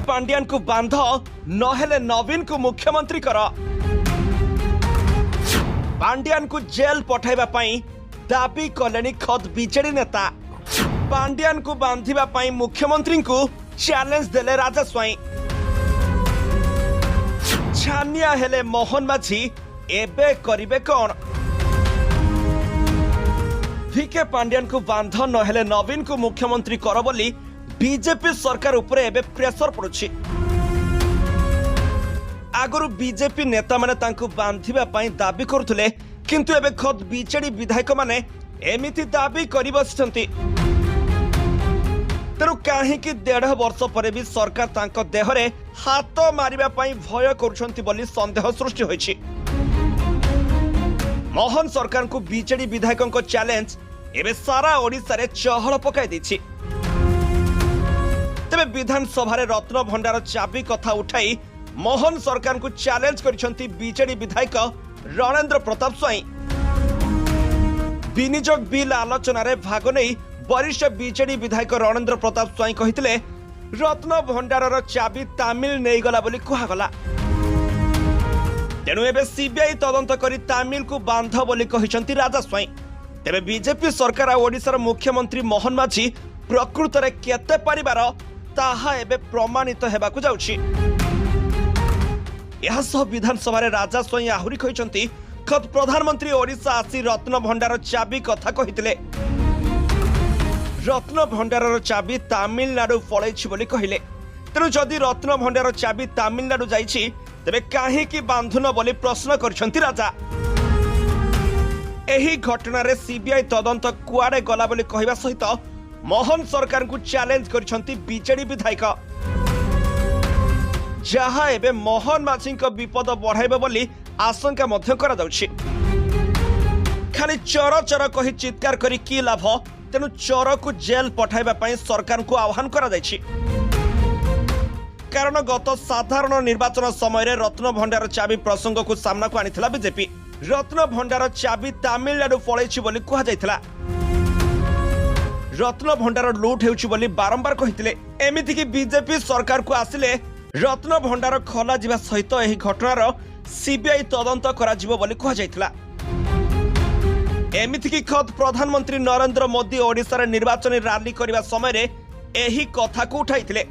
पांड्यान को बांध नहेले नवीन को मुख्यमंत्री कर। पांड्यान को जेल पठाइबा पई दाबी कलेनी खद बीजेडी नेता। पांड्यान को बांधिबा पई मुख्यमंत्री को चैलेंज देले राजा स्वाई। छानिया हेले मोहन माझी एबे करिबे कोन? भिके पांड्यान को बांध नहेले नवीन को मुख्यमंत्री कर बोली बीजेपी सरकार उपरे एबे प्रेशर पड़ुछि। आगरु बीजेपी नेता माने तांको बांधिबा पई दाबी करथुले, किंतु एबे खद बीजेडी विधायक माने एमिति दाबी करि बसिछंती। तेणु कहीं 1.5 वर्ष पर भी सरकार तांको देहरे हाथ मारिबा पई भय करुछंती बोली संदेह सृष्टि होइछि। मोहन सरकार को बीजेडी विधायकों को चैलेंज एबे सारा ओडिसा रे चहल पकाई दिछि। तेबे विधानसभा रे रत्न भंडार चाबी कथा उठाई मोहन सरकार को चैलेंज करिसंती बीजेडी विधायक रणेंद्र प्रताप स्वाई। विनियोग बिल आलोचना रे भाग नहीं वरिष्ठ बीजेडी विधायक रणेंद्र प्रताप स्वाई कहितले रत्न भंडारर चाबी तामिल नहीं गला बोली कहगला। तेणु एबे सीबीआई तदंत करी तामिल को बांध बोली कहिसंती राजा स्वाई। तेबे बीजेपी सरकार आ ओडिसार मुख्यमंत्री मोहन माझी प्रकृत रे केते परिवार ताहा एबे प्रमाणित हेबाकु जाउछि। यह सब विधानसभा रे राजा स्वाई आहुरी कहिसंती खद प्रधानमंत्री ओडिसा आसी रत्न भंडार चाबी कथा कहितले। रत्न भंडारर चाबी तामिलनाडु पळैछि बोली कहिले। तेणु जदि रत्न भंडार चाबी तामिलनाडु जाइछि तेबे काहेकि बांधुन बोली प्रश्न करछंती राजा। एही घटना रे सीबीआई तदंत कुआडे गला बोली कहबा सहित मोहन सरकार को चैलेंज करछंती बीजेडी विधायक। जहा एबे मोहन माझी विपद बढ़ाइबे बोली आशंका मध्य करा जाउछि। खाली चर चर कही चित्कार करी की लाभ? तेणु चोर को जेल पठाइबा पई सरकार को आह्वान करा जायछि। कारण गत साधारण निर्वाचन समय रत्न भंडार चाबी प्रसंग को सामना को आनिथिला बीजेपी। रत्न भंडार चाबी तामिलनाडु पळैछि बोली कहा जायथिला। रत्न भंडार लूट हेउछि बोली बारंबार कहिथिले। एमिति कि बीजेपी सरकार को आसिले रत्न भंडार खोला जिबा सहित एही घटनार सीबीआई तदंत करा जिवो बोली कहा जायथिला। एमिति कि खद प्रधानमंत्री नरेंद्र मोदी ओडिसा रे निर्वाचन रैली करबा समय रे एही कथा को उठाइथिले।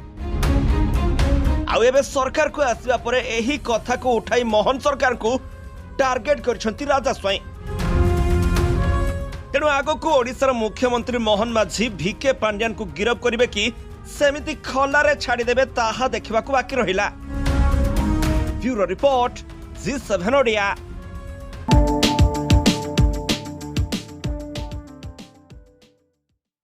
आउ एबे सरकार को आसीबा परे एही कथा को उठाई मोहन सरकार को टार्गेट करछंती राजा स्वाई। तेणु आगो को ओडिसा रे मुख्यमंत्री मोहन माझी भिके पांड्यान को गिरफ करिवे कि सेमिति खला रे छाडी देबे ताहा देखिबा को बाकी रहिला। ब्यूरो रिपोर्ट जी7 ओडिया।